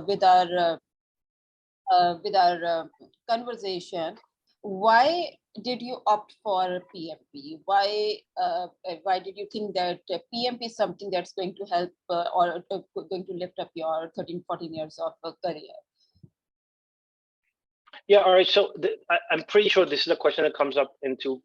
with our conversation, why did you opt for PMP? Why did you think that PMP is something that's going to help or going to lift up your 13, 14 years of career? Yeah, all right. So I'm pretty sure this is a question that comes up into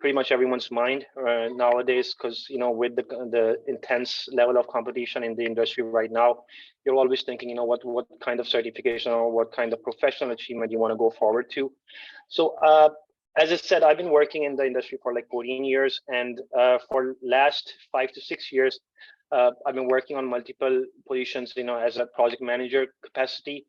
pretty much everyone's mind nowadays, because with the intense level of competition in the industry right now, you're always thinking, what kind of certification or what kind of professional achievement you want to go forward to. So as I said, I've been working in the industry for like 14 years, and for last 5 to 6 years, I've been working on multiple positions, as a project manager capacity.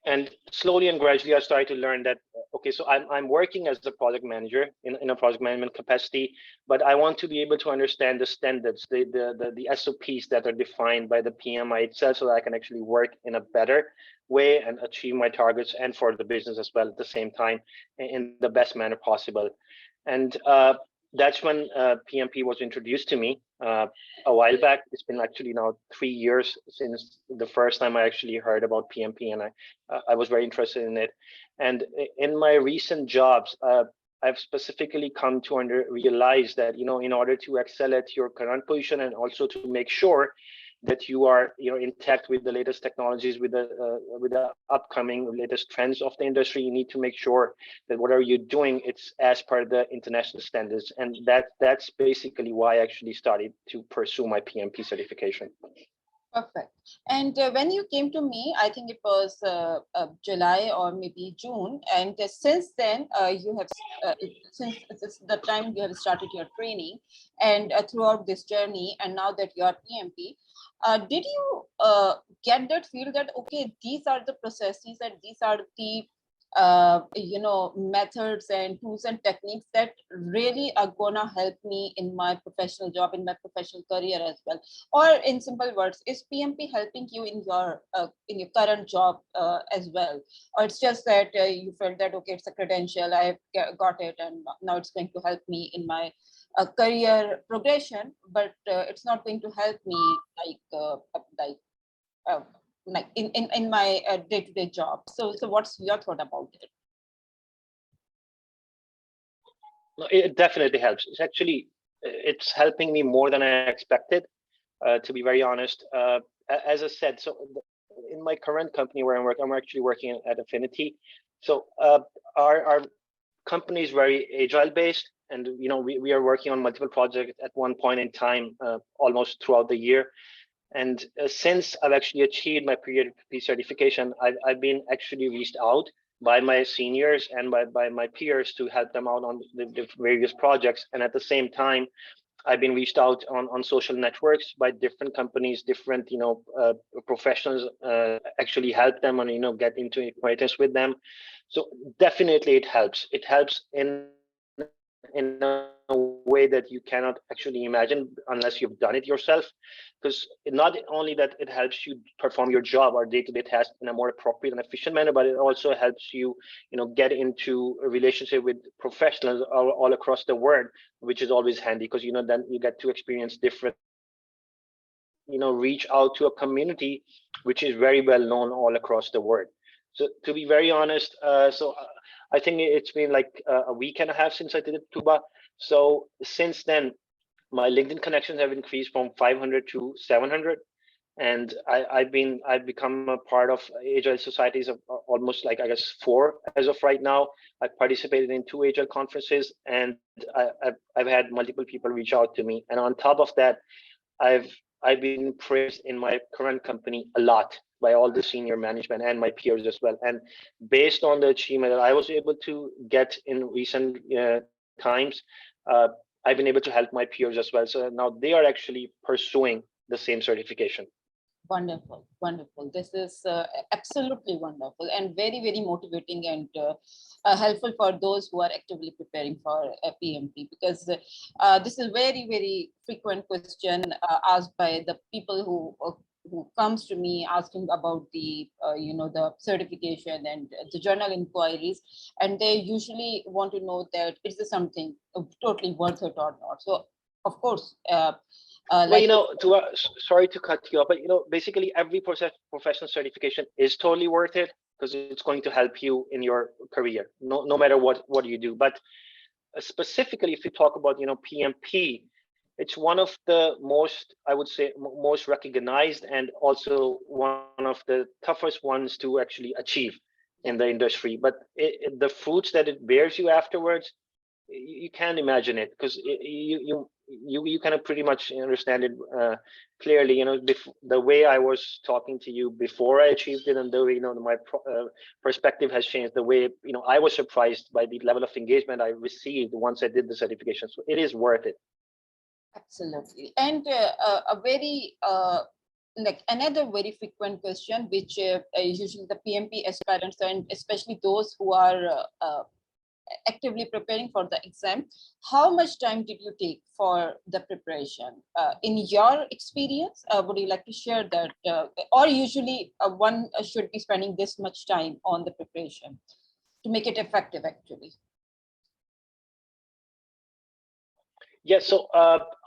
And slowly and gradually, I started to learn that, okay, so I'm working as a project manager in a project management capacity, but I want to be able to understand the standards, the SOPs that are defined by the PMI itself, so that I can actually work in a better way and achieve my targets, and for the business as well at the same time, in the best manner possible. And that's when PMP was introduced to me a while back. It's been actually now 3 years since the first time I actually heard about PMP, and I was very interested in it. And in my recent jobs, I've specifically come to realize that in order to excel at your current position, and also to make sure that you are intact with the latest technologies, with the upcoming latest trends of the industry, you need to make sure that whatever you're doing, it's as per the international standards. And that's basically why I actually started to pursue my PMP certification. Perfect. And when you came to me, I think it was July or maybe June. And since then, you have since the time you have started your training, and throughout this journey, and now that you are PMP, did you get that feel that, okay, these are the processes and these are the methods and tools and techniques that really are gonna help me in my professional job, in my professional career as well? Or in simple words, is PMP helping you in your current job as well? Or it's just that you felt that, okay, it's a credential, I've got it, and now it's going to help me in my career progression, but it's not going to help me like in my day-to-day job. So what's your thought about it? No, it definitely helps. It's helping me more than I expected, to be very honest. As I said, so in my current company where I'm actually working at Affinity. So our company is very agile based, and we are working on multiple projects at one point in time, almost throughout the year. And since I've actually achieved my PMP certification, I've been actually reached out by my seniors and by my peers to help them out on the various projects. And at the same time, I've been reached out on social networks by different companies, different professionals, actually help them and get into acquaintance with them. So definitely it helps. It helps in a way that you cannot actually imagine unless you've done it yourself, because not only that it helps you perform your job or day-to-day tasks in a more appropriate and efficient manner, but it also helps you get into a relationship with professionals all across the world, which is always handy, because then you get to experience different, reach out to a community which is very well known all across the world. So to be very honest, I think it's been like a week and a half since I did Tooba. So since then, my LinkedIn connections have increased from 500 to 700, and I've become a part of Agile societies of almost like, I guess, 4 as of right now. I've participated in 2 Agile conferences, and I've had multiple people reach out to me. And on top of that, I've been praised in my current company a lot by all the senior management and my peers as well. And based on the achievement that I was able to get in recent times, I've been able to help my peers as well. So now they are actually pursuing the same certification. Wonderful, wonderful. This is absolutely wonderful and very, very motivating and helpful for those who are actively preparing for a PMP, because this is very, very frequent question asked by the people who comes to me asking about the the certification and the journal inquiries, and they usually want to know that is this something totally worth it or not. So of course, Well, you know, sorry to cut you off, but you know, basically every professional certification is totally worth it because it's going to help you in your career, no matter what you do. But specifically, if you talk about, you know, PMP, it's one of the most, I would say, most recognized and also one of the toughest ones to actually achieve in the industry. But the fruits that it bears you afterwards, you can't imagine it, because you kind of pretty much understand it clearly. You know, the way I was talking to you before I achieved it, and the way, you know, my perspective has changed. The way, you know, I was surprised by the level of engagement I received once I did the certification. So it is worth it. Absolutely. And a very like another very frequent question, which usually the PMP aspirants and especially those who are actively preparing for the exam, how much time did you take for the preparation? In your experience, would you like to share that? Or usually one should be spending this much time on the preparation to make it effective, actually? Yeah, so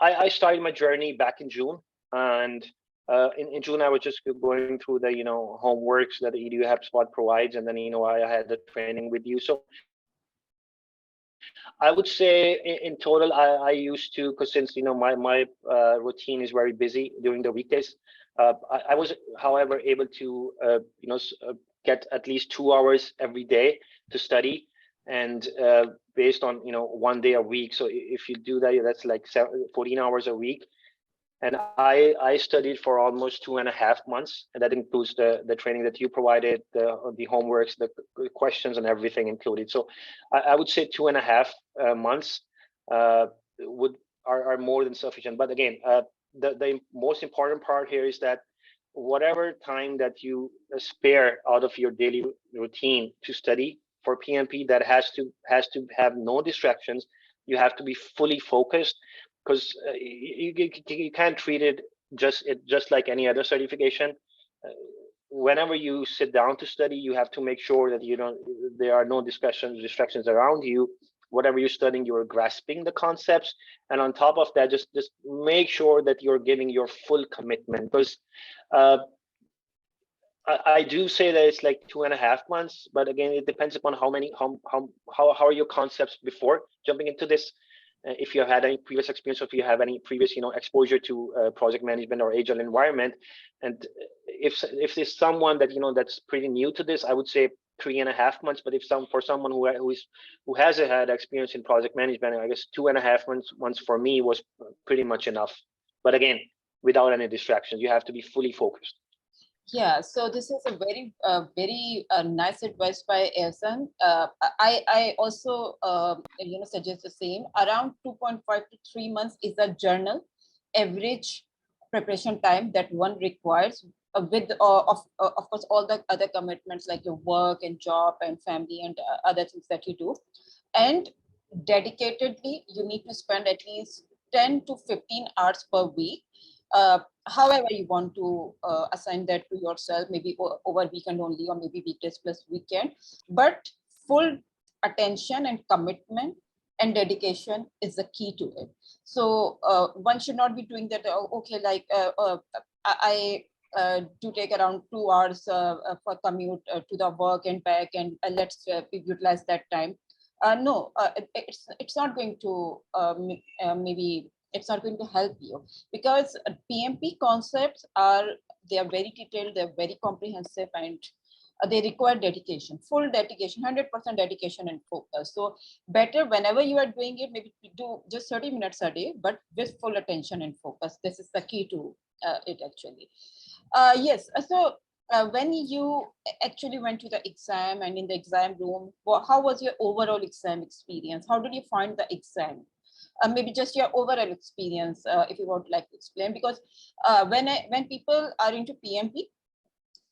I started my journey back in June, and in June I was just going through the, you know, homeworks that the eduhubspot provides, and then, you know, I had the training with you. So I would say in total, I used to, because since, you know, my routine is very busy during the weekdays, I was, however, able to you know, get at least 2 hours every day to study, and based on, you know, 1 day a week. So if you do that, that's like 14 hours a week. And I studied for almost 2.5 months, and that includes the training that you provided, the homeworks, the questions, and everything included. So I would say 2.5 months are more than sufficient. But again, the most important part here is that whatever time that you spare out of your daily routine to study for PMP, that has to have no distractions. You have to be fully focused, because you can't treat it just like any other certification. Whenever you sit down to study, you have to make sure that there are no distractions around you. Whatever you're studying, you're grasping the concepts, and on top of that, just make sure that you're giving your full commitment. Because I do say that it's like 2.5 months, but again, it depends upon how are your concepts before jumping into this. If you have had any previous experience, or if you have any previous, exposure to project management or agile environment, and if there's someone that that's pretty new to this, I would say 3.5 months. But for someone who hasn't had experience in project management, I guess 2.5 months for me was pretty much enough. But again, without any distractions, you have to be fully focused. Yeah, so this is a very nice advice by Ahsan. I also suggest the same. Around 2.5 to 3 months is the journal average preparation time that one requires, with of course all the other commitments like your work and job and family and other things that you do. And dedicatedly, you need to spend at least 10 to 15 hours per week. However you want to assign that to yourself, maybe over weekend only, or maybe weekdays plus weekend, but full attention and commitment and dedication is the key to it. So one should not be doing that, okay, like I do take around 2 hours for commute to the work and back, and let's utilize that time. No, it's not going to maybe it's not going to help you, because PMP concepts they are very detailed, they're very comprehensive, and they require dedication, full dedication, 100% dedication and focus. So better whenever you are doing it, maybe do just 30 minutes a day, but with full attention and focus. This is the key to it actually. Yes, so when you actually went to the exam and in the exam room, how was your overall exam experience? How did you find the exam? Maybe just your overall experience, if you would like to explain, because when people are into PMP,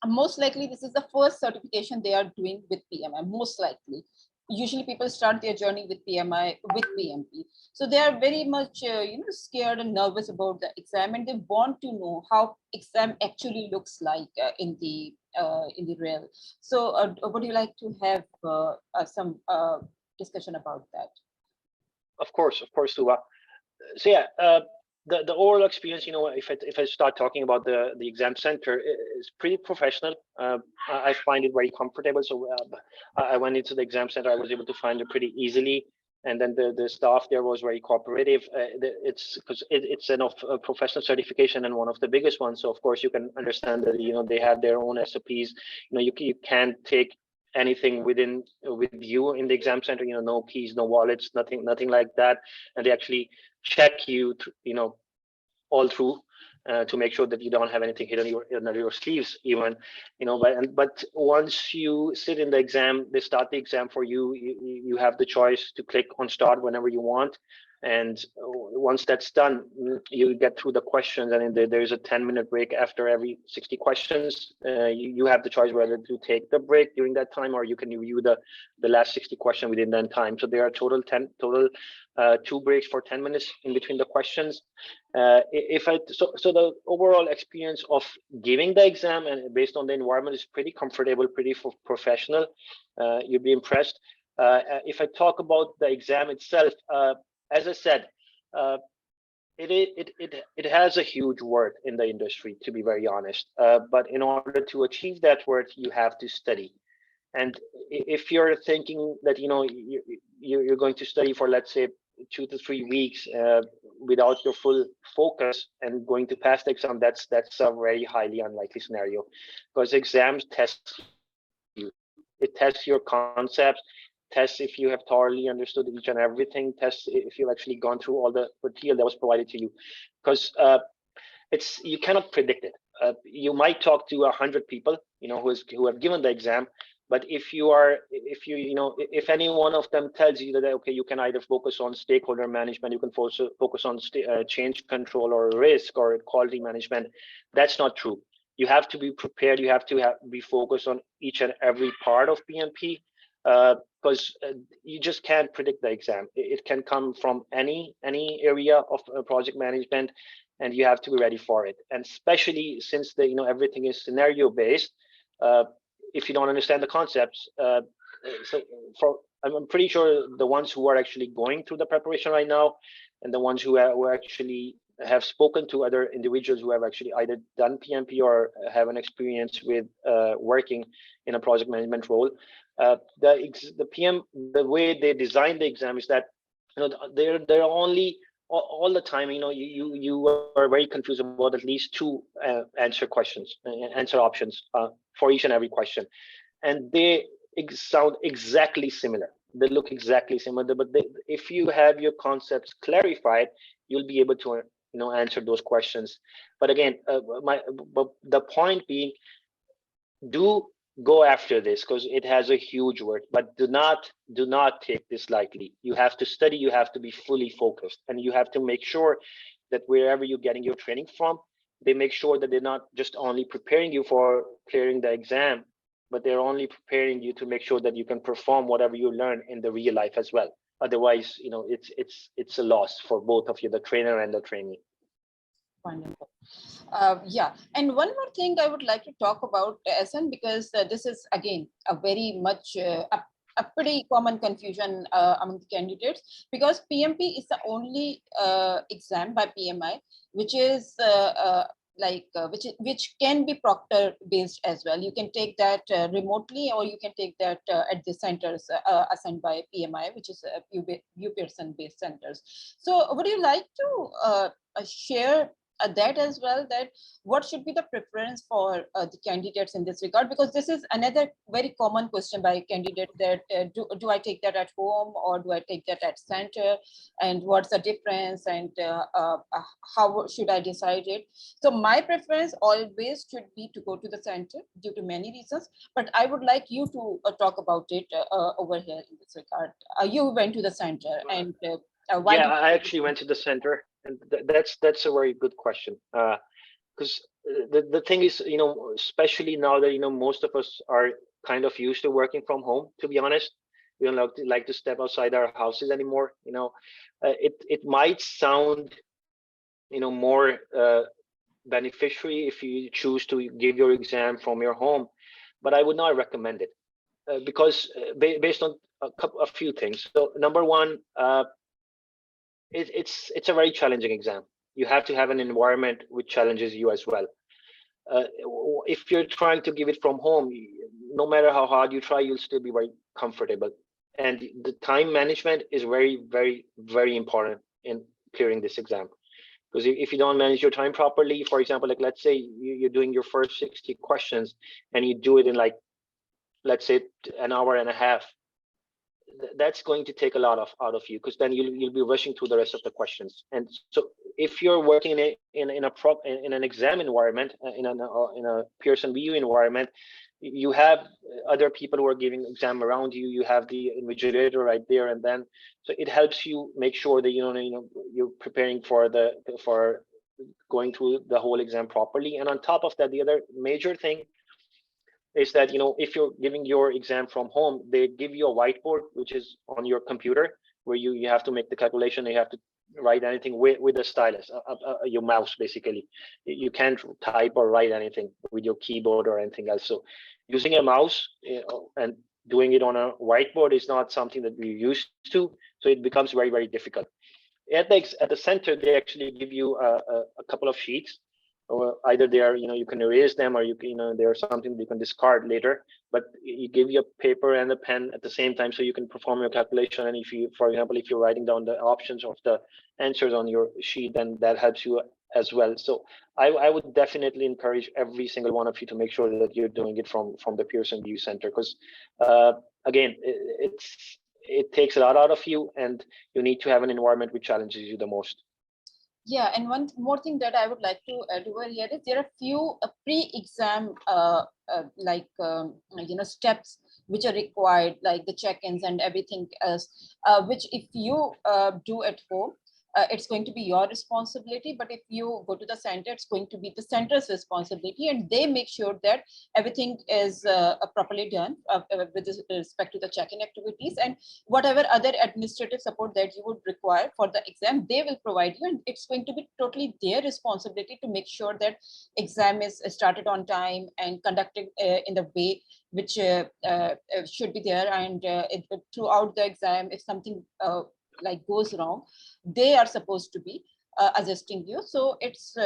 most likely this is the first certification they are doing with PMI, most likely. Usually people start their journey with PMI, with PMP. So they are very much scared and nervous about the exam, and they want to know how exam actually looks like in the real. So would you like to have some discussion about that? Of course, Tooba. So yeah, the overall experience, if I start talking about the exam center, is pretty professional. I find it very comfortable. So I went into the exam center. I was able to find it pretty easily, and then the staff there was very cooperative. It's because it's a professional certification and one of the biggest ones. So of course you can understand that they have their own SOPs. You can't take anything with you in the exam center. No keys, no wallets, nothing like that. And they actually check you, all through to make sure that you don't have anything hidden under your sleeves, even. But once you sit in the exam, they start the exam for you. You have the choice to click on start whenever you want. And once that's done, you get through the questions, and there's a 10-minute break after every 60 questions. You have the choice whether to take the break during that time, or you can review the last 60 questions within that time. So there are total 2 breaks for 10 minutes in between the questions. So the overall experience of giving the exam and based on the environment is pretty comfortable, pretty professional. You'll be impressed. If I talk about the exam itself, as I said, it has a huge worth in the industry, to be very honest. But in order to achieve that worth, you have to study. And if you're thinking that you're going to study for, let's say, 2 to 3 weeks without your full focus and going to pass the exam, that's a very highly unlikely scenario, because exams test you. It tests your concepts, tests if you have thoroughly understood each and everything, tests if you've actually gone through all the material that was provided to you, because you cannot predict it. You might talk to 100 people who have given the exam, but if any one of them tells you that, okay, you can either focus on stakeholder management, you can focus on change control or risk or quality management, that's not true. You have to be prepared. You have to be focused on each and every part of PMP, because you just can't predict the exam. It can come from any area of project management, and you have to be ready for it. And especially since everything is scenario based, if you don't understand the concepts, I'm pretty sure the ones who are actually going through the preparation right now, and the ones who actually have spoken to other individuals who have actually either done PMP or have an experience with working in a project management role, the way they design the exam is that they're only all the time. You are very confused about at least 2 answer options for each and every question, and they sound exactly similar. They look exactly similar, but if you have your concepts clarified, you'll be able to answer those questions. But again, the point being, do go after this because it has a huge worth, but do not take this lightly. You have to study, you have to be fully focused, and you have to make sure that wherever you're getting your training from, they make sure that they're not just only preparing you for clearing the exam, but they're only preparing you to make sure that you can perform whatever you learn in the real life as well. Otherwise, it's a loss for both of you, the trainer and the trainee. Wonderful. Yeah, and one more thing I would like to talk about, Ahsan, because this is again a very much a pretty common confusion among the candidates, because PMP is the only exam by PMI which is which can be proctor based as well. You can take that remotely, or you can take that at the centers assigned by PMI, which is Pearson based centers. So would you like to share that as well, that what should be the preference for the candidates in this regard? Because this is another very common question by candidates, that do I take that at home or do I take that at center, and what's the difference, and how should I decide it? So my preference always should be to go to the center due to many reasons, but I would like you to talk about it over here in this regard. You went to the center, and why? Yeah, I actually went to the center. And that's a very good question, because the thing is, especially now that most of us are kind of used to working from home. To be honest, we don't like to step outside our houses anymore. It might sound more beneficiary if you choose to give your exam from your home, but I would not recommend it because based on a few things. So number one, it's a very challenging exam. you have to have an environment which challenges you as well. If you're trying to give it from home, no matter how hard you try, you'll still be very comfortable. And the time management is very, very, very important in clearing this exam. Because if you don't manage your time properly, for example, like let's say you're doing your first 60 questions and you do it in like, let's say an hour and a half, that's going to take a lot out of you, because then you'll be rushing through the rest of the questions. And so if you're working in an exam environment, in a Pearson VU environment, you have other people who are giving exam around you. You have the invigilator right there, and then so it helps you make sure that you're preparing for going through the whole exam properly. And on top of that, the other major thing is that if you're giving your exam from home, they give you a whiteboard which is on your computer, where you have to make the calculation. You have to write anything with a stylus, your mouse basically. You can't type or write anything with your keyboard or anything else. So using a mouse and doing it on a whiteboard is not something that we're used to, so it becomes very, very difficult. At the center, they actually give you a couple of sheets, or either they are, you can erase them, or they're something you can discard later, but you give you a paper and a pen at the same time, so you can perform your calculation. And if you, for example, if you're writing down the options of the answers on your sheet, then that helps you as well. So I would definitely encourage every single one of you to make sure that you're doing it from the Pearson VU Center, because again, it takes a lot out of you, and you need to have an environment which challenges you the most. Yeah, and one more thing that I would like to add over here is there are few pre-exam steps which are required, like the check-ins and everything else, which if you do at home, it's going to be your responsibility. But if you go to the center, it's going to be the center's responsibility, and they make sure that everything is properly done with respect to the check-in activities, and whatever other administrative support that you would require for the exam, they will provide you. And it's going to be totally their responsibility to make sure that exam is started on time and conducted in the way which should be there. And throughout the exam, if something goes wrong, they are supposed to be assisting you. So it's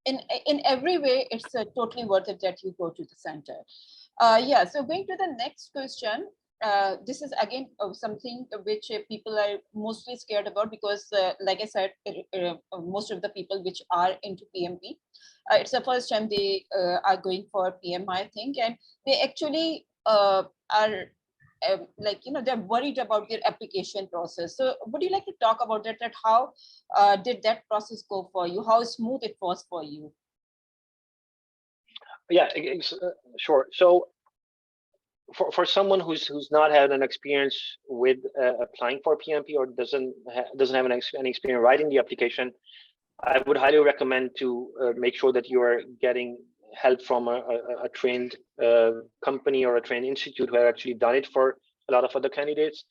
in every way, it's totally worth it that you go to the center. Yeah, so going to the next question. This is again something which people are mostly scared about, because like I said, most of the people which are into PMP, it's the first time they are going for PM, I think, and they actually are they're worried about their application process. So would you like to talk about that how did that process go for you, how smooth it was for you? Yeah, sure. So for someone who's not had an experience with applying for PMP, or doesn't have any experience writing the application, I would highly recommend to make sure that you are getting help from a trained company or a trained institute who have actually done it for a lot of other candidates.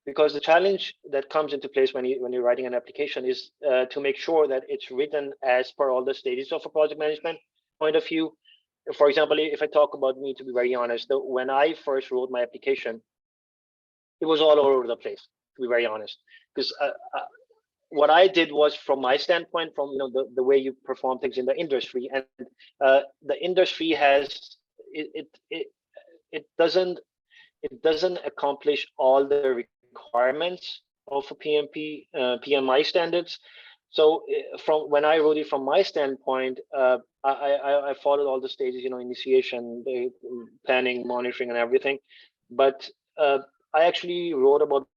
Because the challenge that comes into place when you're writing an application is to make sure that it's written as per all the stages of a project management point of view. For example, if I talk about me, to be very honest, when I first wrote my application, it was all over the place, to be very honest, because what I did was, from my standpoint, from the way you perform things in the industry, and the industry has it doesn't accomplish all the requirements of a PMP PMI standards. So from when I wrote it from my standpoint, I followed all the stages, initiation, the planning, monitoring, and everything. But I actually wrote about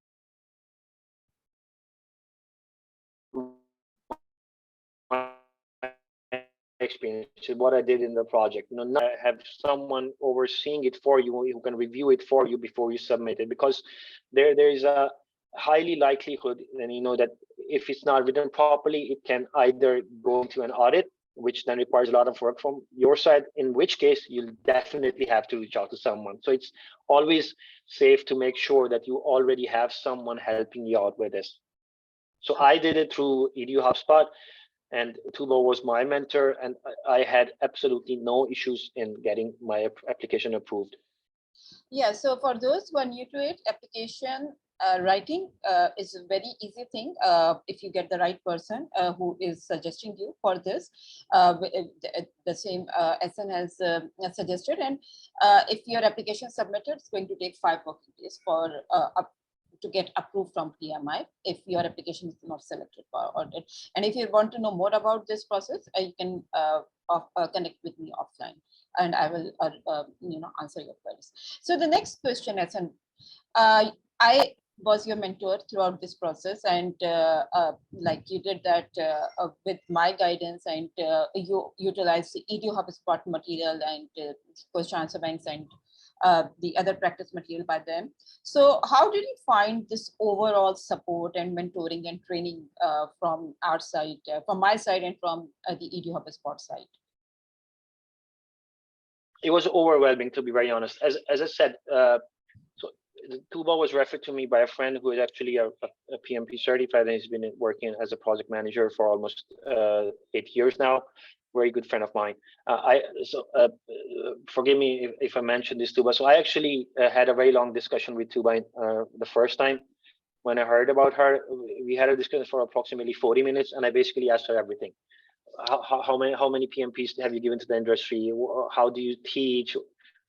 experience, what I did in the project. Not have someone overseeing it for you who can review it for you before you submit it, because there is a highly likelihood, and that if it's not written properly, it can either go into an audit, which then requires a lot of work from your side, in which case you'll definitely have to reach out to someone. So it's always safe to make sure that you already have someone helping you out with this. So I did it through eduhubspot, and Tooba was my mentor, and I had absolutely no issues in getting my application approved. Yeah, so for those who are new to it, application writing is a very easy thing if you get the right person who is suggesting you for this. The same SN has suggested, and if your application is submitted, it's going to take 5 working days for to get approved from PMI if your application is not selected for audit. And if you want to know more about this process, you can connect with me offline, and I will answer your queries. So the next question, SN, I was your mentor throughout this process, and like you did that with my guidance, and you utilized the eduhubspot material and question answer banks and the other practice material by them. So how did you find this overall support and mentoring and training from our side, from my side, and from the eduhubspot side? It was overwhelming, to be very honest. As I said, so Tooba was referred to me by a friend who is actually a PMP certified, and he's been working as a project manager for almost 8 years now. Very good friend of mine. Forgive me if I mentioned this, Tooba. So I actually had a very long discussion with Tooba the first time. When I heard about her, we had a discussion for approximately 40 minutes, and I basically asked her everything. How many PMPs have you given to the industry? How do you teach?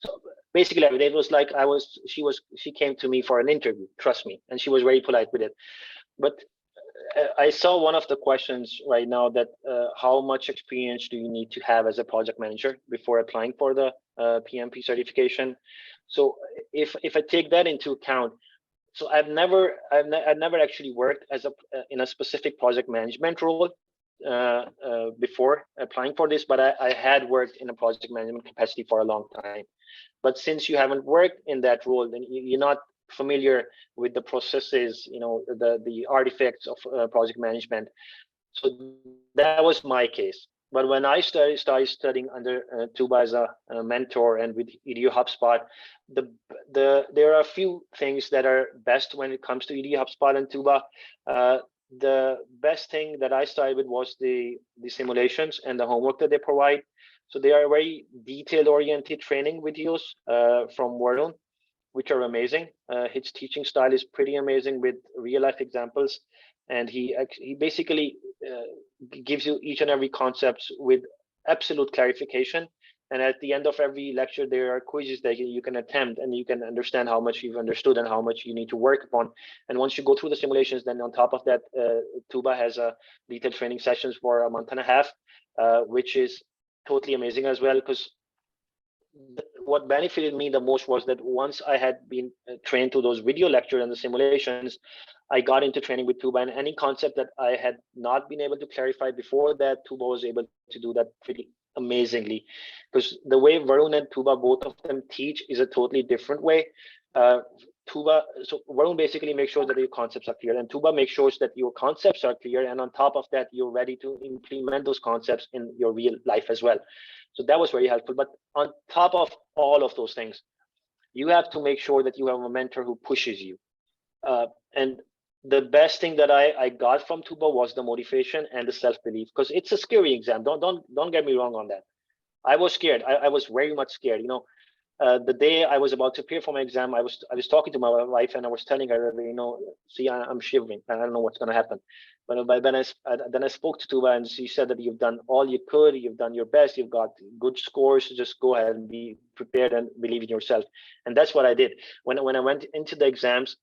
So basically, it was like she came to me for an interview, trust me, and she was very polite with it. But I saw one of the questions right now that how much experience do you need to have as a project manager before applying for the PMP certification? So if I take that into account, so I've never actually worked as in a specific project management role before applying for this, but I had worked in a project management capacity for a long time. But since you haven't worked in that role, then you're not familiar with the processes, the artifacts of project management. So that was my case. But when I started studying under Tooba as a mentor and with eduhubspot, there are a few things that are best when it comes to eduhubspot and Tooba. The best thing that I started with was the simulations and the homework that they provide. So they are very detail-oriented training videos from Varun, which are amazing. His teaching style is pretty amazing with real-life examples, and he basically gives you each and every concept with absolute clarification. And at the end of every lecture, there are quizzes that you can attempt, and you can understand how much you've understood and how much you need to work upon. And once you go through the simulations, then on top of that, Tooba has a detailed training sessions for a month and a half, which is totally amazing as well. Because what benefited me the most was that once I had been trained to those video lectures and the simulations, I got into training with Tooba, and any concept that I had not been able to clarify before that, Tooba was able to do that pretty amazingly. Because the way Varun and Tooba, both of them teach, is a totally different way. So Varun basically makes sure that your concepts are clear, and Tooba makes sure that your concepts are clear, and on top of that, you're ready to implement those concepts in your real life as well. So that was very helpful. But on top of all of those things, you have to make sure that you have a mentor who pushes you. And the best thing that I got from Tooba was the motivation and the self-belief, because it's a scary exam. Don't get me wrong on that. I was scared. I was very much scared. The day I was about to appear for my exam, I was talking to my wife, and I was telling her, see, I'm shivering, and I don't know what's going to happen. But then I spoke to Tooba, and she said that you've done all you could, you've done your best, you've got good scores, just go ahead and be prepared and believe in yourself. And that's what I did. When I went into the exams,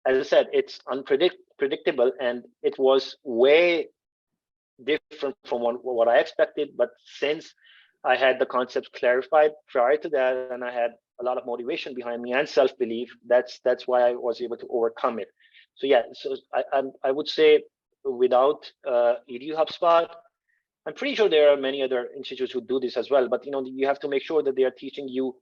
as I said, it's unpredictable, and it was way different from what I expected. But since I had the concepts clarified prior to that, and I had a lot of motivation behind me and self-belief, that's why I was able to overcome it. So yeah, so I would say without eduhubspot, I'm pretty sure there are many other institutes who do this as well, but you have to make sure that they are teaching you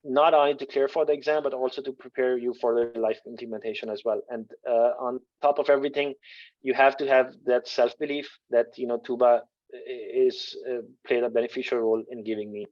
not only to clear for the exam, but also to prepare you for the life implementation as well. And on top of everything, you have to have that self-belief that Tooba is played a beneficial role in giving me.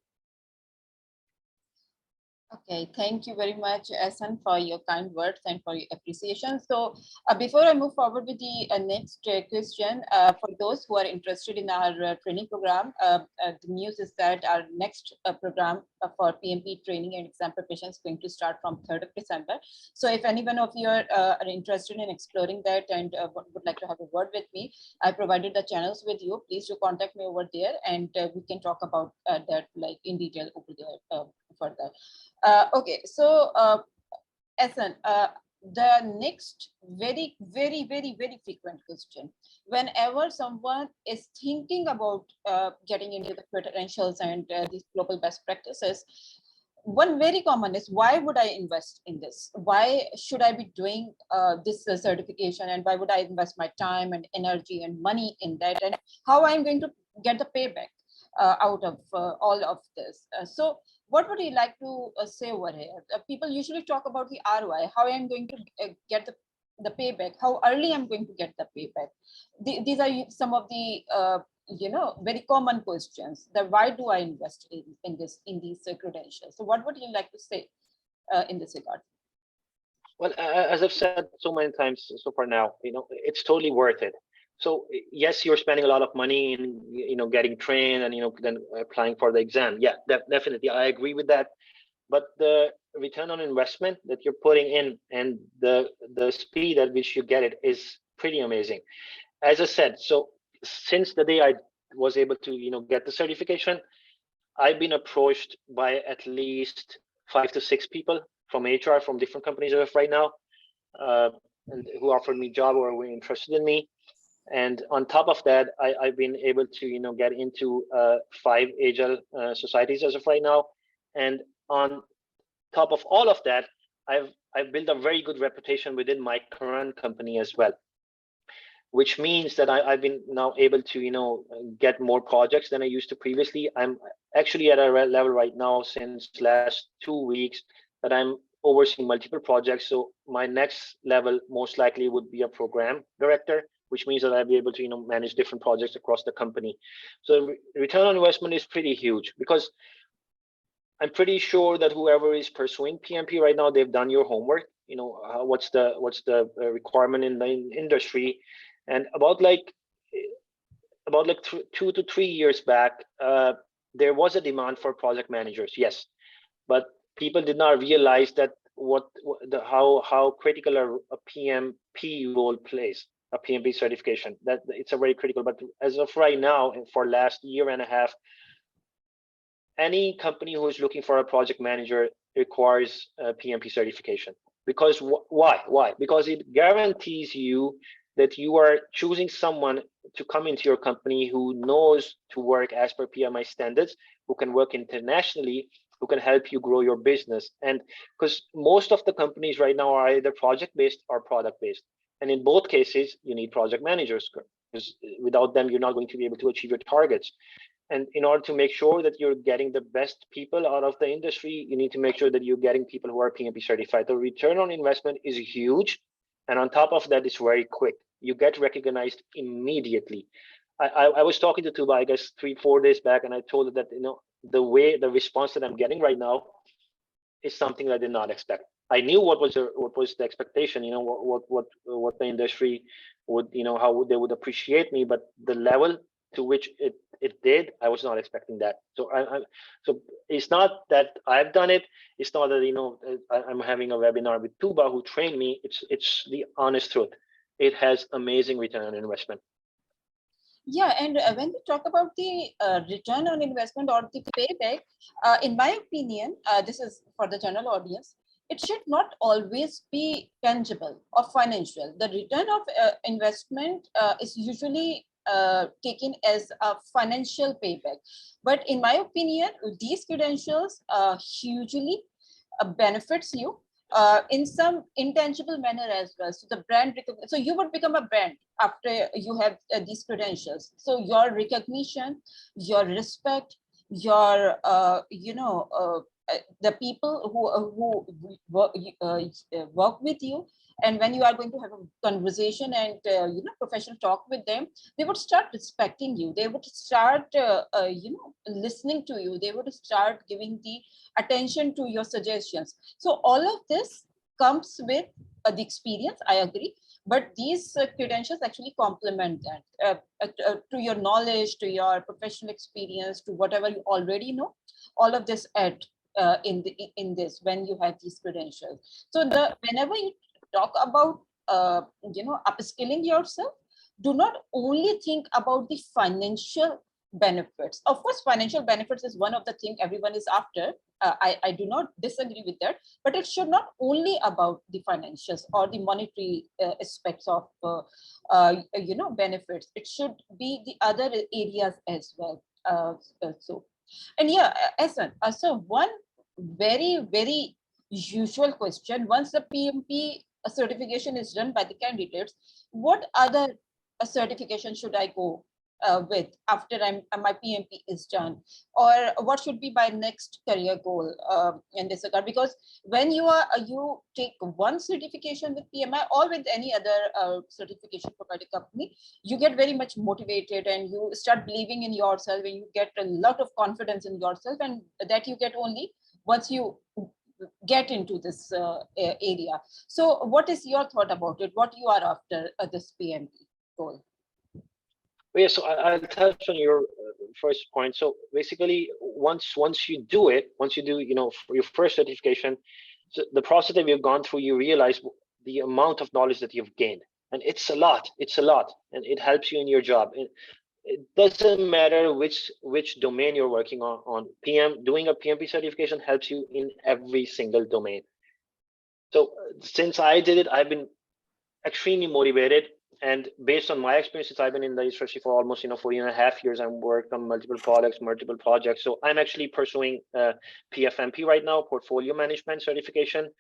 Okay, thank you very much, Ahsan, for your kind words and for your appreciation. So before I move forward with the next question, for those who are interested in our training program, the news is that our next program for PMP training and exam preparation is going to start from 3rd of December. So if any one of you are interested in exploring that and would like to have a word with me, I provided the channels with you. Please do contact me over there, and we can talk about that like in detail over there further. Okay, so Ahsan, the next very frequent question, whenever someone is thinking about getting into the credentials and these global best practices, one very common is, why would I invest in this? Why should I be doing this certification, and why would I invest my time and energy and money in that, and how I'm going to get the payback out of all of this? So what would you like to say over here? People usually talk about the ROI, how I'm going to get the payback, how early I'm going to get the payback. These are some of the very common questions. That why do I invest in these credentials? So what would you like to say in this regard? Well, as I've said so many times so far now, it's totally worth it. So yes, you're spending a lot of money in, getting trained and, then applying for the exam. Yeah, definitely. I agree with that. But the return on investment that you're putting in and the speed at which you get it is pretty amazing. As I said, so since the day I was able to, get the certification, I've been approached by at least 5 to 6 people from HR from different companies as of right now, uh, and who offered me job or were interested in me. And on top of that, I've been able to get into 5 agile societies as of right now. And on top of all of that, I've built a very good reputation within my current company as well, which means that I've been now able to get more projects than I used to previously. I'm actually at a level right now since last 2 weeks that I'm overseeing multiple projects. So my next level most likely would be a program director, which means that I'll be able to manage different projects across the company. So return on investment is pretty huge, because I'm pretty sure that whoever is pursuing PMP right now, they've done your homework. What's the requirement in the industry, and about like 2 to 3 years back, there was a demand for project managers. Yes, but people did not realize that how critical a PMP role plays, a PMP certification. That it's a very critical. But as of right now, and for last year and a half, any company who is looking for a project manager requires a PMP certification. Because why? Because it guarantees you that you are choosing someone to come into your company who knows to work as per PMI standards, who can work internationally, who can help you grow your business. And because most of the companies right now are either project based or product based, and in both cases you need project managers, because without them you're not going to be able to achieve your targets. And in order to make sure that you're getting the best people out of the industry, you need to make sure that you're getting people who are PMP certified. The return on investment is huge. And on top of that, it's very quick. You get recognized immediately. I was talking to Tooba, I guess 3-4 days back, and I told her that the response that I'm getting right now is something that I did not expect. I knew what was the expectation, what the industry would, how they would appreciate me, but the level to which it did, I was not expecting that. So so it's not that I've done it. It's not that I'm having a webinar with Tooba who trained me. It's the honest truth. It has amazing return on investment. Yeah, and when we talk about the return on investment or the payback, in my opinion, this is for the general audience, it should not always be tangible or financial. The return of investment is usually taken as a financial payback. But in my opinion, these credentials hugely benefits you in some intangible manner as well. So the brand, so you would become a brand after you have these credentials. So your recognition, your respect, your the people who work with you, And when you are going to have a conversation and professional talk with them, they would start respecting you. They would start listening to you. They would start giving the attention to your suggestions. So all of this comes with the experience, I agree, but these credentials actually complement that to your knowledge, to your professional experience, to whatever you already know. All of this add in this when you have these credentials. So whenever you talk about upskilling yourself, do not only think about the financial benefits. Of course, financial benefits is one of the things everyone is after. I do not disagree with that, but it should not only about the financials or the monetary aspects of benefits. It should be the other areas as well. So, and yeah, Ahsan, so one very usual question: once the PMP certification is done by the candidates, what other certification should I go with after my PMP is done, or what should be my next career goal in this regard? Because when you take one certification with PMI or with any other certification provided company, you get very much motivated and you start believing in yourself, and you get a lot of confidence in yourself, and that you get only once you get into this area. So what is your thought about it? What you are after this PMP goal? Yeah, so I'll touch on your first point. So basically, once you do it, once you do, for your first certification, so the process that we've gone through, you realize the amount of knowledge that you've gained, and it's a lot, and it helps you in your job. It doesn't matter which domain you're working on. Doing a PMP certification helps you in every single domain. So since I did it, I've been extremely motivated, and based on my experiences, I've been in the industry for almost 4.5 years. I've worked on multiple products, multiple projects. So I'm actually pursuing PFMP right now, portfolio management certification,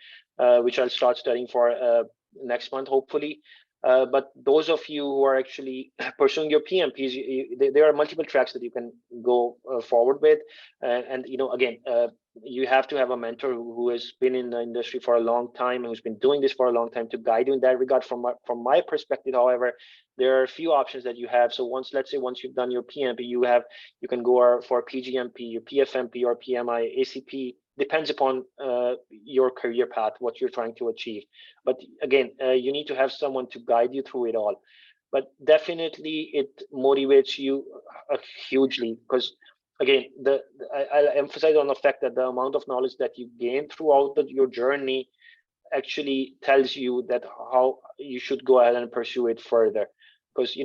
which I'll start studying for next month, hopefully. But those of you who are actually pursuing your PMPs, there are multiple tracks that you can go forward with, and again, you have to have a mentor who has been in the industry for a long time, who's been doing this for a long time, to guide you in that regard. From my perspective, however, there are a few options that you have. So let's say once you've done your PMP, you can go for PGMP, your PFMP, or PMI, ACP. Depends upon your career path, what you're trying to achieve. But again, you need to have someone to guide you through it all. But definitely it motivates you hugely, because again, I'll emphasize on the fact that the amount of knowledge that you gain throughout your journey actually tells you that how you should go ahead and pursue it further. Because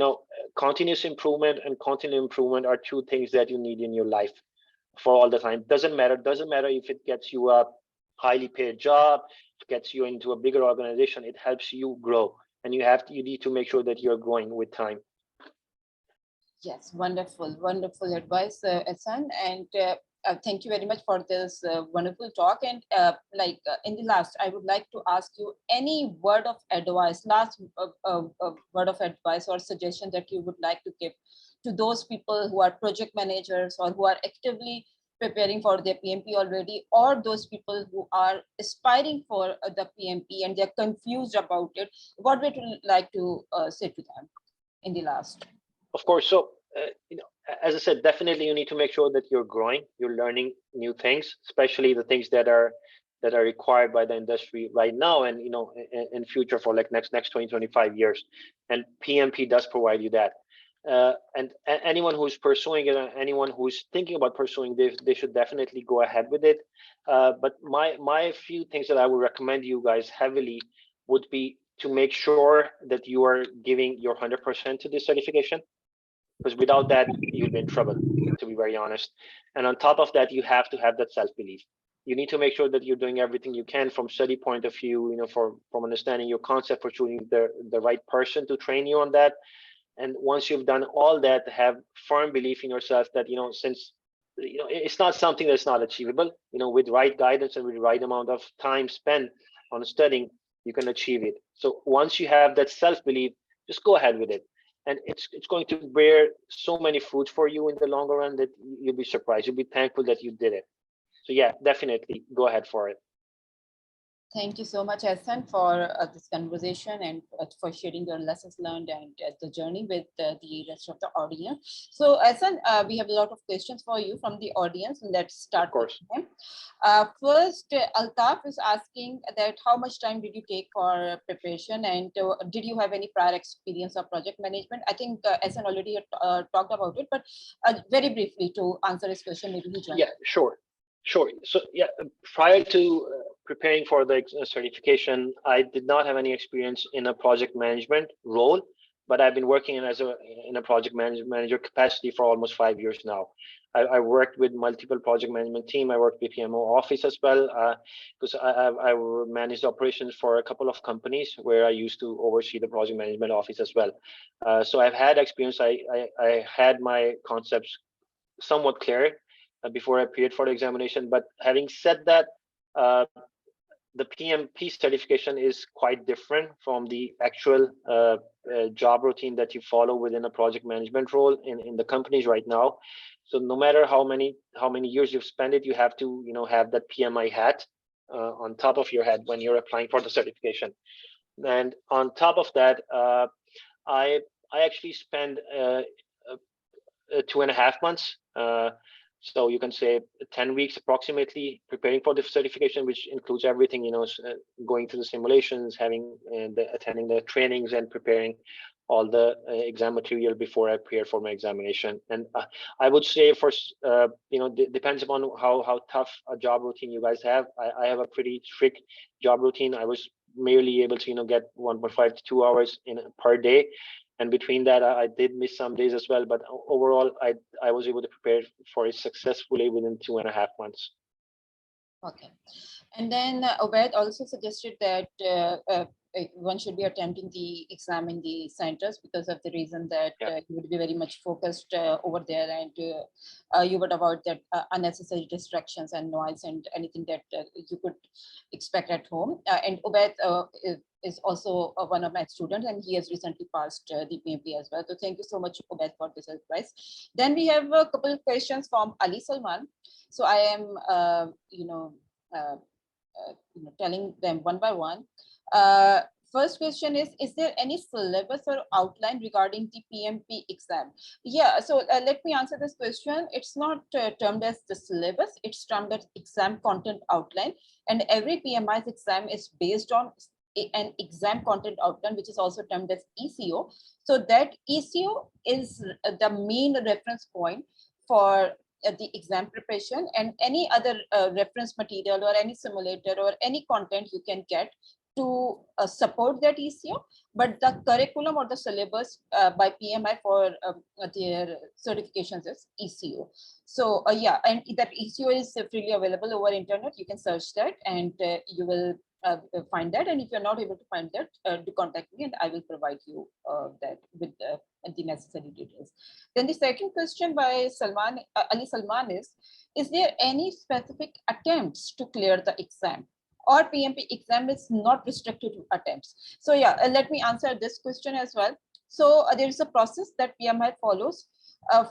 continuous improvement and continual improvement are two things that you need in your life for all the time. Doesn't matter if it gets you a highly paid job, it gets you into a bigger organization. It helps you grow, and you need to make sure that you're growing with time. Yes, wonderful advice, Ahsan, and thank you very much for this wonderful talk. And in the last, I would like to ask you any word of advice, last word of advice or suggestion that you would like to give to those people who are project managers or who are actively preparing for their PMP already, or those people who are aspiring for the PMP and they're confused about it. What would you like to say to them in the last? Of course. So, as I said, definitely you need to make sure that you're growing, you're learning new things, especially the things that are required by the industry right now, and in future for like next 20-25 years. And PMP does provide you that. And anyone who's pursuing it, anyone who's thinking about pursuing this, they should definitely go ahead with it. But my few things that I would recommend you guys heavily would be to make sure that you are giving your 100% to this certification, because without that, you'll be in trouble, to be very honest. And on top of that, you have to have that self-belief. You need to make sure that you're doing everything you can from study point of view, from understanding your concept, for choosing the right person to train you on that. And once you've done all that, have firm belief in yourself that, since, it's not something that's not achievable, with right guidance and with the right amount of time spent on studying, you can achieve it. So once you have that self-belief, just go ahead with it. And it's going to bear so many fruits for you in the longer run that you'll be surprised. You'll be thankful that you did it. So yeah, definitely go ahead for it. Thank you so much, Ahsan, for this conversation and for sharing your lessons learned and the journey with the rest of the audience. So, Ahsan, we have a lot of questions for you from the audience. Let's start with them. First, Altaf is asking that how much time did you take for preparation, and did you have any prior experience of project management? I think Ahsan already talked about it, but very briefly to answer his question, maybe he joined. Yeah, sure. So yeah, prior to preparing for the certification, I did not have any experience in a project management role, but I've been working in a project manager capacity for almost 5 years now. I worked with multiple project management team. I worked with PMO office as well, because I managed operations for a couple of companies where I used to oversee the project management office as well. So I've had experience. I had my concepts somewhat clear before I appeared for the examination. But having said that, the PMP certification is quite different from the actual job routine that you follow within a project management role in the companies right now. So no matter how many years you've spent it, you have to have that PMI hat on top of your head when you're applying for the certification. And on top of that, I actually spent 2.5 months. So you can say 10 weeks approximately preparing for the certification, which includes everything, going through the simulations, attending the trainings, and preparing all the exam material before I appear for my examination. And I would say depends upon how tough a job routine you guys have. I have a pretty strict job routine. I was merely able to get 1.5 to 2 hours per day. And between that, I did miss some days as well. But overall, I was able to prepare for it successfully within 2.5 months. Okay. And then Obed also suggested that one should be attempting the exam in the centers because of the reason that you would be very much focused over there, and you would avoid that unnecessary distractions and noise and anything that you could expect at home. And Obed is also one of my students, and he has recently passed the PMP as well. So thank you so much, Obed, for this advice. Then we have a couple of questions from Ali Salman. So I am, telling them one by one. First question is there any syllabus or outline regarding the PMP exam? Yeah, so let me answer this question. It's not termed as the syllabus, it's termed as exam content outline. And every PMI's exam is based on an exam content outline, which is also termed as ECO. So that ECO is the main reference point for the exam preparation, and any other reference material or any simulator or any content you can get to support that ECO, but the curriculum or the syllabus by PMI for their certifications is ECO. So yeah, and that ECO is freely available over internet. You can search that and you will find that. And if you're not able to find that, do contact me and I will provide you that with the necessary details. Then the second question by Ali Salman is there any specific attempts to clear the exam, or PMP exam is not restricted to attempts? So yeah, let me answer this question as well. So there is a process that PMI follows.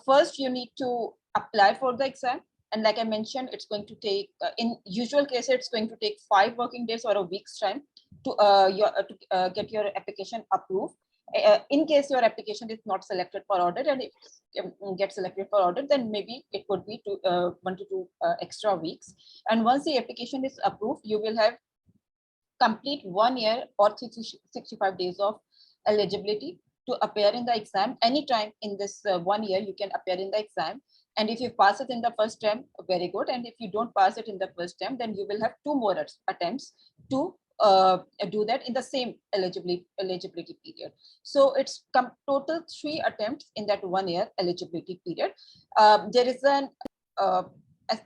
First, you need to apply for the exam. And like I mentioned, it's going to take, in usual cases, it's going to take 5 working days or a week's time to get your application approved. In case your application is not selected for audit, and if it gets selected for audit, then maybe it could be 1 to 2 extra weeks. And once the application is approved, you will have complete 1 year or 365 days of eligibility to appear in the exam. Anytime in this 1 year, you can appear in the exam. And if you pass it in the first term, very good. And if you don't pass it in the first term, then you will have 2 more attempts to do that in the same eligibility period. So it's total 3 attempts in that 1 year eligibility period. There is an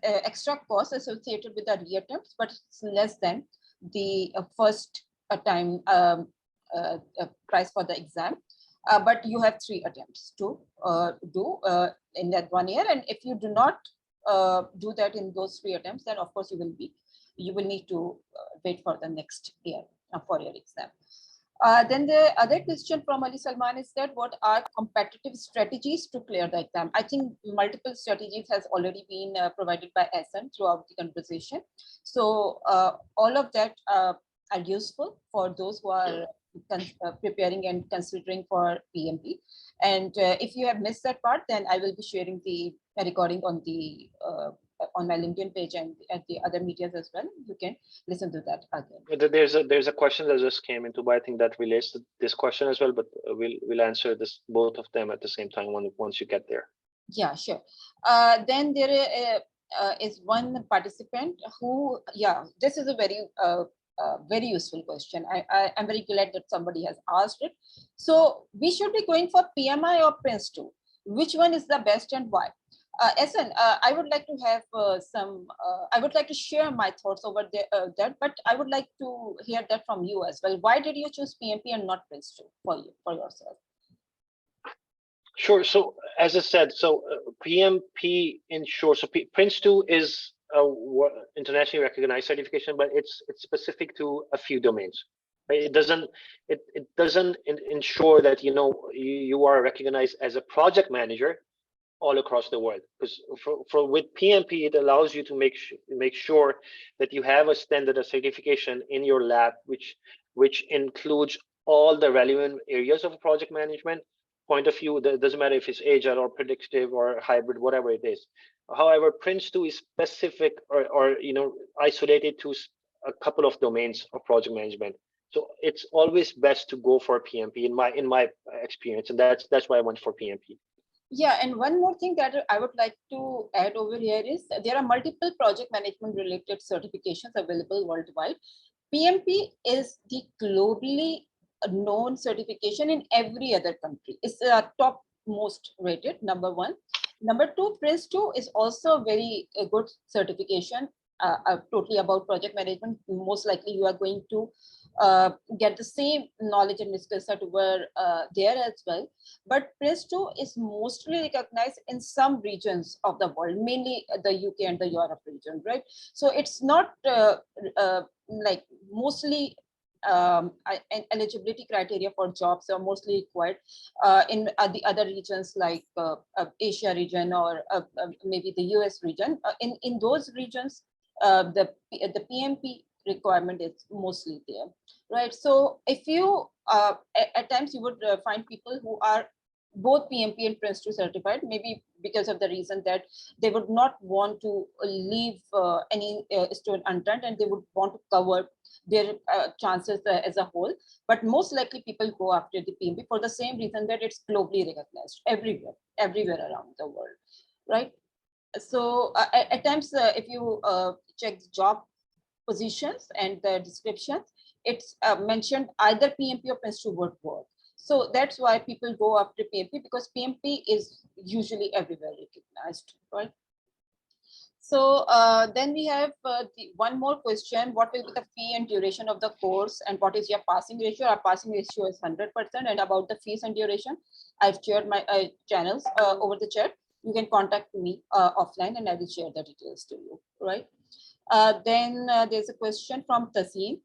extra cost associated with the reattempts, but it's less than the first time price for the exam. But you have 3 attempts to do in that 1 year. And if you do not do that in those 3 attempts, then of course you will need to wait for the next year for your exam. Then the other question from Ali Salman is that what are competitive strategies to clear the exam? I think multiple strategies has already been provided by Ahsan throughout the conversation. So all of that are useful for those who are preparing and considering for PMP. And if you have missed that part, then I will be sharing the recording on my LinkedIn page and at the other medias as well. You can listen to that again. There's a question that just came into, but I think that relates to this question as well. But we'll answer this, both of them at the same time once you get there. Yeah, sure. Then there is one participant who, yeah, this is a very useful question. I'm very glad that somebody has asked it. So we should be going for PMI or Prince2. Which one is the best and why? Ahsan, I would like to have I would like to share my thoughts over that, but I would like to hear that from you as well. Why did you choose PMP and not Prince2 for yourself? Sure. So as I said, PMP in short, so Prince2 is a internationally recognized certification, but it's specific to a few domains. Right? It doesn't ensure that you are recognized as a project manager all across the world, because with PMP it allows you to make sure that you have a standard of certification in your lab which includes all the relevant areas of project management point of view. That doesn't matter if it's agile or predictive or hybrid, whatever it is. However, Prince2 is specific or isolated to a couple of domains of project management. So it's always best to go for PMP in my experience, and that's why I went for PMP. Yeah, and one more thing that I would like to add over here is there are multiple project management related certifications available worldwide. PMP is the globally known certification in every other country. It's top most rated, number one. Number two, Prince2 is also very good certification, totally about project management. Most likely you are going to get the same knowledge and skill set over there as well. But Prince2 is mostly recognized in some regions of the world, mainly the UK and the Europe region, right? So it's not like mostly eligibility criteria for jobs are mostly required in the other regions like Asia region or maybe the US region. In those regions, the PMP requirement is mostly there, right? So if you at times you would find people who are both PMP and Prince2 certified, maybe because of the reason that they would not want to leave any stone unturned and they would want to cover their chances as a whole. But most likely people go after the PMP for the same reason that it's globally recognized everywhere around the world, right? So at times if you check the job positions and the descriptions, it's mentioned either PMP or Prince2 would work. So that's why people go after PMP, because PMP is usually everywhere recognized, right? So then we have one more question. What will be the fee and duration of the course, and what is your passing ratio? Our passing ratio is 100%. And about the fees and duration, I've shared my channels over the chat. You can contact me offline and I will share the details to you, right? Then there's a question from Tazeen.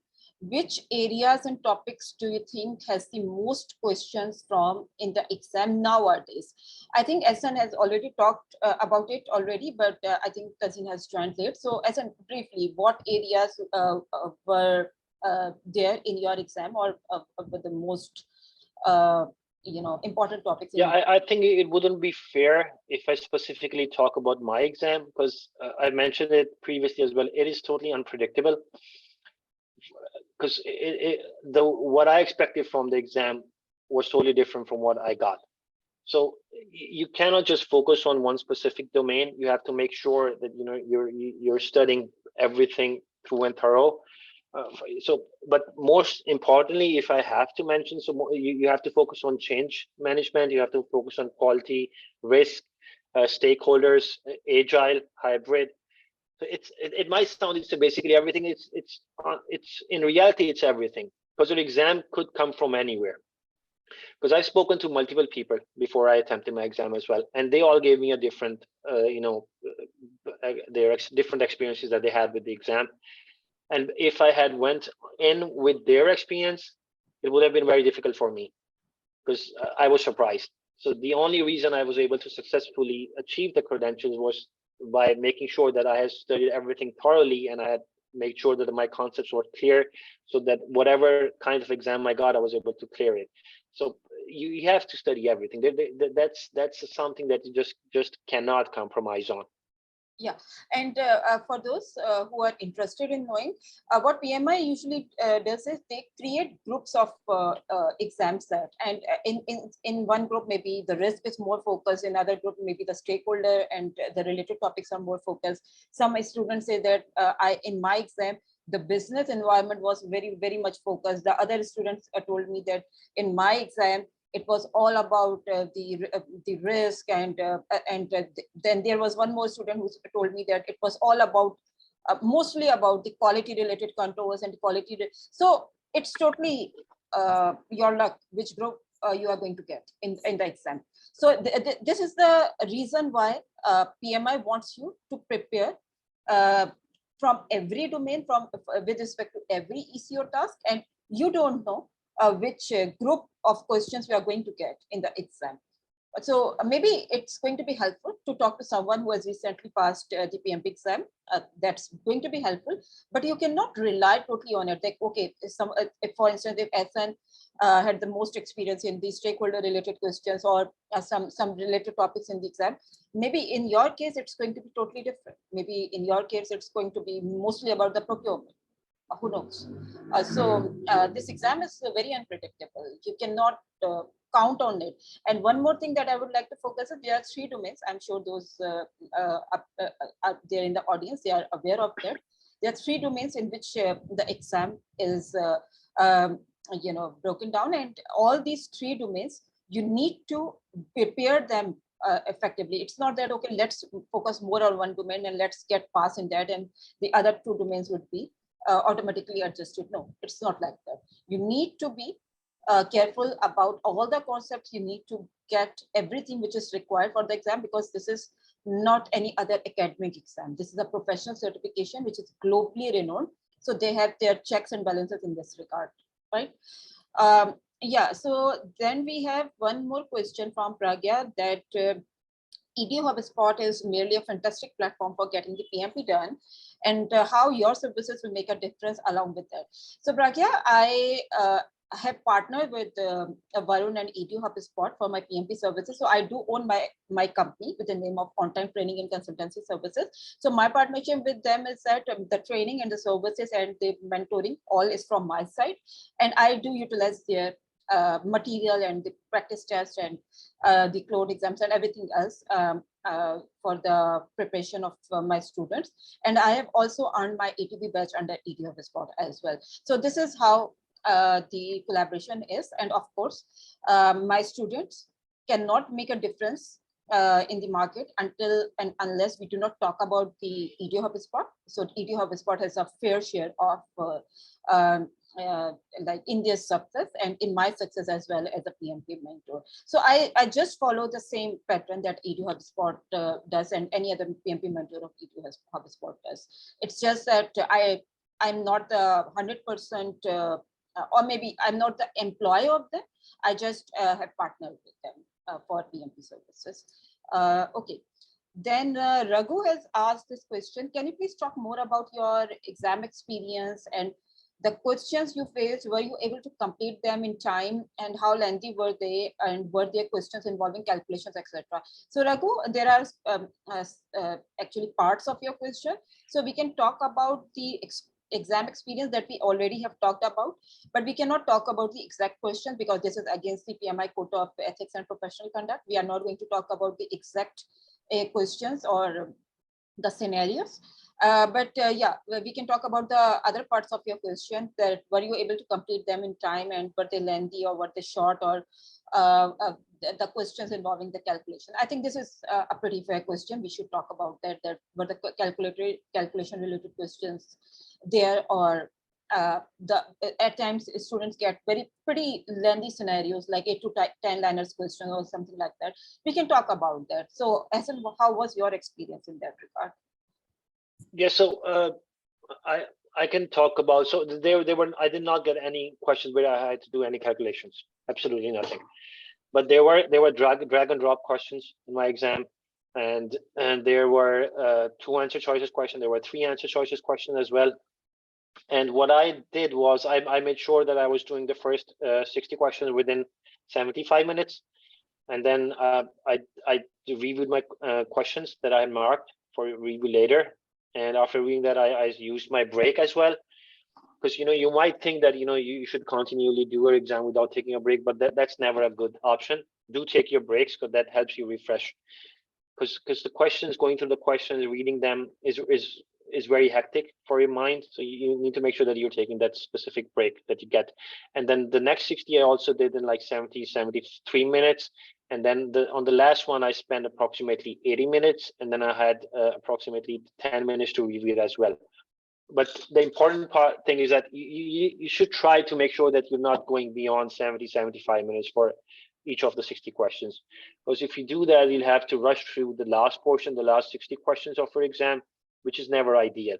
Which areas and topics do you think has the most questions from in the exam nowadays? I think Ahsan has already talked about it already, but I think Tazeen has joined late. So Ahsan, briefly, what areas were there in your exam or were the most important topics? Yeah, I think it wouldn't be fair if I specifically talk about my exam, because I mentioned it previously as well. It is totally unpredictable, because what I expected from the exam was totally different from what I got. So you cannot just focus on one specific domain. You have to make sure that you're studying everything through and thorough. But most importantly, if I have to mention, you have to focus on change management. You have to focus on quality, risk, stakeholders, agile, hybrid. So it might sound it's basically everything. It's in reality it's everything, because your exam could come from anywhere. Because I've spoken to multiple people before I attempted my exam as well, and they all gave me a different their different experiences that they had with the exam. And if I had went in with their experience, it would have been very difficult for me, because I was surprised. So the only reason I was able to successfully achieve the credentials was by making sure that I had studied everything thoroughly and I had make sure that my concepts were clear, so that whatever kind of exam I got, I was able to clear it. So you have to study everything. That's something that you just cannot compromise on. Yeah, and for those who are interested in knowing, what PMI usually does is they create groups of exams that, and in one group maybe the risk is more focused, in other group maybe the stakeholder and the related topics are more focused. Some students say that in my exam the business environment was very much focused. The other students told me that in my exam it was all about the risk, and then there was one more student who told me that it was all about mostly about the quality related controls and quality. So it's totally your luck which group you are going to get in the exam. So this is the reason why PMI wants you to prepare from every domain, with respect to every ECO task, and you don't know which group of questions we are going to get in the exam. So maybe it's going to be helpful to talk to someone who has recently passed the PMP exam. That's going to be helpful, but you cannot rely totally on it. Like, okay, if for instance, if Ahsan had the most experience in the stakeholder related questions or some related topics in the exam, maybe in your case, it's going to be totally different. Maybe in your case, it's going to be mostly about the procurement. Who knows? So this exam is very unpredictable. You cannot count on it. And one more thing that I would like to focus on, there are 3 domains. I'm sure those are there in the audience, they are aware of that. There are 3 domains in which the exam is broken down, and all these 3 domains, you need to prepare them effectively. It's not that, okay, let's focus more on one domain and let's get past in that, and the other 2 domains would be automatically adjusted. No, it's not like that. You need to be careful about all the concepts. You need to get everything which is required for the exam, because this is not any other academic exam. This is a professional certification which is globally renowned. So they have their checks and balances in this regard, right? Yeah, so then we have one more question from Pragya, that eduhubspot is merely a fantastic platform for getting the PMP done, and how your services will make a difference along with that. So Pragya, I have partnered with Varun and eduhubspot for my PMP services. So I do own my company with the name of Ontime Training and Consultancy Services. So my partnership with them is that the training and the services and the mentoring all is from my side, and I do utilize their material and the practice test and the cloud exams and everything else for the preparation of my students. And I have also earned my ATB badge under eduhubspot as well. So this is how the collaboration is. And of course, my students cannot make a difference in the market until and unless we do not talk about the eduhubspot. So eduhubspot has a fair share of like in their success and in my success as well as a PMP mentor. So I just follow the same pattern that eduhubspot does and any other PMP mentor of eduhubspot does. It's just that I'm not the 100% or maybe I'm not the employee of them. I just have partnered with them for PMP services. Okay. Then Raghu has asked this question. Can you please talk more about your exam experience and the questions you faced? Were you able to complete them in time, and how lengthy were they, and were there questions involving calculations, etc.? So Raghu, there are actually parts of your question. So we can talk about the exam experience that we already have talked about, but we cannot talk about the exact questions because this is against the PMI quota of ethics and professional conduct. We are not going to talk about the exact questions or the scenarios. Yeah, we can talk about the other parts of your question, that were you able to complete them in time, and were they lengthy or were they short, or the questions involving the calculation. I think this is a pretty fair question. We should talk about that were the calculation related questions there, or at times students get pretty lengthy scenarios like 8 to 10 liners question or something like that. We can talk about that. So Ahsan, how was your experience in that regard? Yeah, so I can talk about, so I did not get any questions where I had to do any calculations, absolutely nothing. But there were drag and drop questions in my exam, and there were 2 answer choices question. There were 3 answer choices question as well. And what I did was I made sure that I was doing the first 60 questions within 75 minutes. And then I reviewed my questions that I had marked for review later. And after reading that, I used my break as well. Because you might think that you should continually do your exam without taking a break, but that's never a good option. Do take your breaks, because that helps you refresh. Because the questions, going through the questions, reading them is very hectic for your mind. So you need to make sure that you're taking that specific break that you get. And then the next 60 I also did in like 73 minutes. And then on the last one, I spent approximately 80 minutes. And then I had approximately 10 minutes to review it as well. But the important thing is that you should try to make sure that you're not going beyond 75 minutes for each of the 60 questions. Because if you do that, you'll have to rush through the last portion, the last 60 questions of your exam, which is never ideal.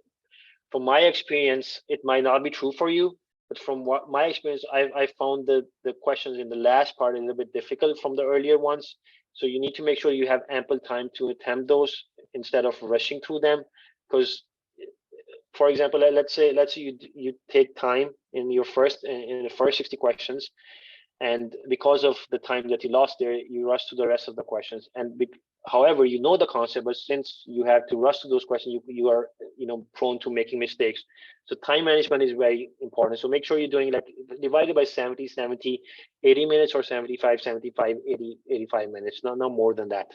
From my experience, it might not be true for you, but from my experience, I found the questions in the last part a little bit difficult from the earlier ones. So you need to make sure you have ample time to attempt those instead of rushing through them. Because, for example, let's say you take time in the first 60 questions, and because of the time that you lost there, you rush to the rest of the questions. And however, you know the concept, but since you have to rush to those questions, you are prone to making mistakes. So time management is very important. So make sure you're doing like divided by 70, 80 minutes, or 75, 80, 85 minutes, no more than that.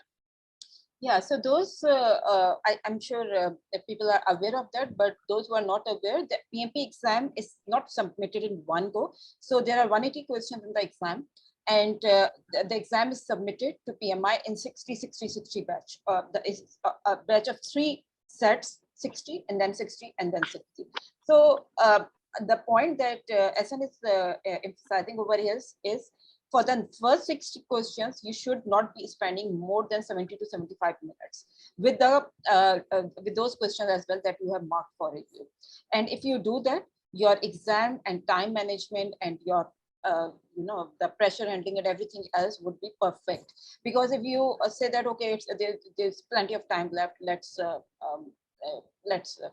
Yeah, so those, I'm sure people are aware of that, but those who are not aware, the PMP exam is not submitted in one go. So there are 180 questions in the exam, and the exam is submitted to PMI in 60 batch. A batch of 3 sets, 60 and then 60 and then 60. So the point that Ahsan is emphasizing over here is, for the first 60 questions, you should not be spending more than 70 to 75 minutes with those questions as well that you have marked for review. And if you do that, your exam and time management and your the pressure handling and everything else would be perfect. Because if you say that, okay, there's plenty of time left, let's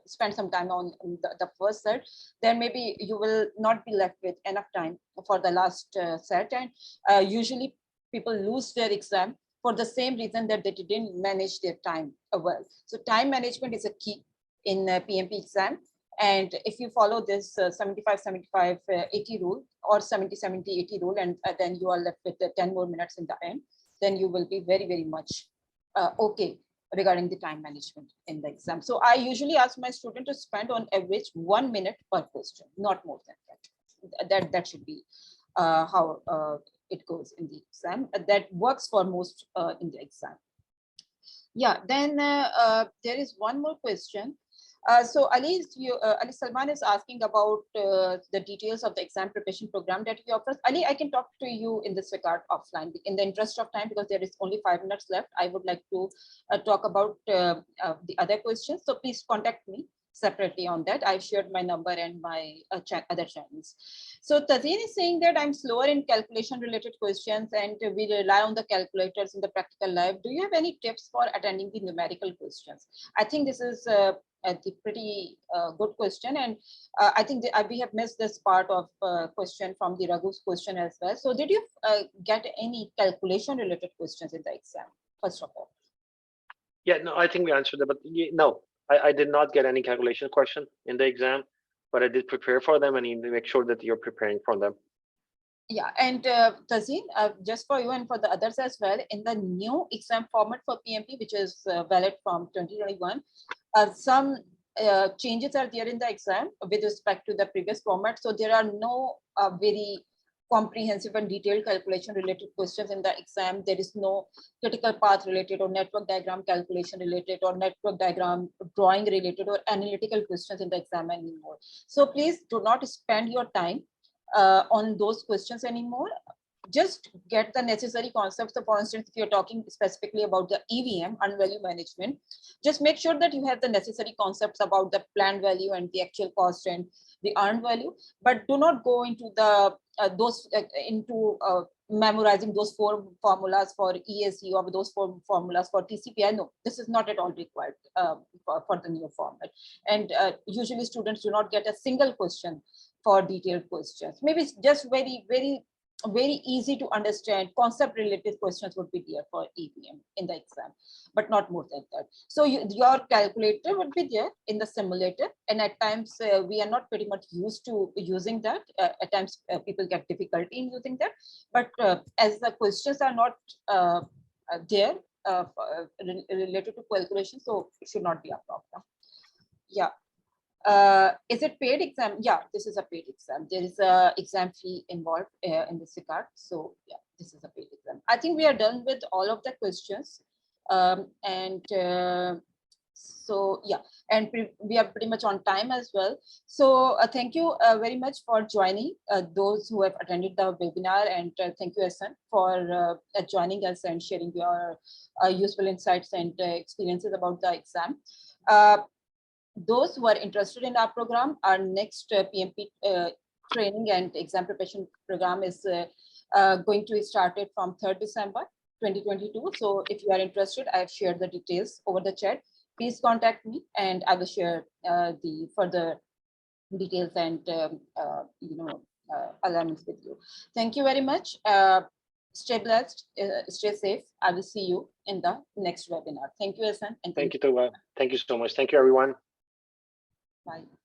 spend some time on the first set, then maybe you will not be left with enough time for the last set. And usually people lose their exam for the same reason that they didn't manage their time well. So time management is a key in PMP exam. And if you follow this 75, 80 rule, or 70, 80 rule, and then you are left with 10 more minutes in the end, then you will be very, very much okay regarding the time management in the exam. So I usually ask my student to spend on average 1 minute per question, not more than that. That should be how it goes in the exam. That works for most in the exam. Yeah, then there is one more question. So Ali Salman is asking about the details of the exam preparation program that he offers. Ali, I can talk to you in this regard offline in the interest of time, because there is only 5 minutes left. I would like to talk about the other questions. So please contact me separately on that. I've shared my number and my other channels. So Tazeen is saying that I'm slower in calculation related questions and we rely on the calculators in the practical life. Do you have any tips for attending the numerical questions? I think this is a pretty good question, and I think we have missed this part of question from the Raghu's question as well. So did you get any calculation related questions in the exam, first of all? Yeah, no, I think we answered that, but no, I did not get any calculation question in the exam, but I did prepare for them, and you need to make sure that you're preparing for them. Yeah, and Tazeen, just for you and for the others as well, in the new exam format for PMP, which is valid from 2021, some changes are there in the exam with respect to the previous format. So there are no very comprehensive and detailed calculation related questions in the exam. There is no critical path related or network diagram calculation related or network diagram drawing related or analytical questions in the exam anymore. So please do not spend your time on those questions anymore. Just get the necessary concepts. So for instance, if you're talking specifically about the EVM, earned value management, just make sure that you have the necessary concepts about the planned value and the actual cost and the earned value, but do not go into the memorizing those 4 formulas for ESE or those 4 formulas for TCPI. No, this is not at all required for the new format. And usually students do not get a single question for detailed questions. Maybe it's just very easy to understand concept related questions would be there for EPM in the exam, but not more than that. So your calculator would be there in the simulator, and at times we are not pretty much used to using that. At times people get difficulty in using that, but as the questions are not there related to calculation, so it should not be a problem. Yeah. Is it paid exam? Yeah, this is a paid exam. There is a exam fee involved in this regard. So yeah, this is a paid exam. I think we are done with all of the questions. So yeah, and we are pretty much on time as well. So thank you very much for joining those who have attended the webinar, and thank you, Ahsan, for joining us and sharing your useful insights and experiences about the exam. Those who are interested in our program, our next PMP training and exam preparation program is going to be started from 3rd December 2022. So if you are interested, I have shared the details over the chat. Please contact me and I will share the further details and alarms with you. Thank you very much. Stay blessed, stay safe. I will see you in the next webinar. Thank you, Ahsan. And thank you, Tooba. Thank you so much. Thank you, everyone. Bye.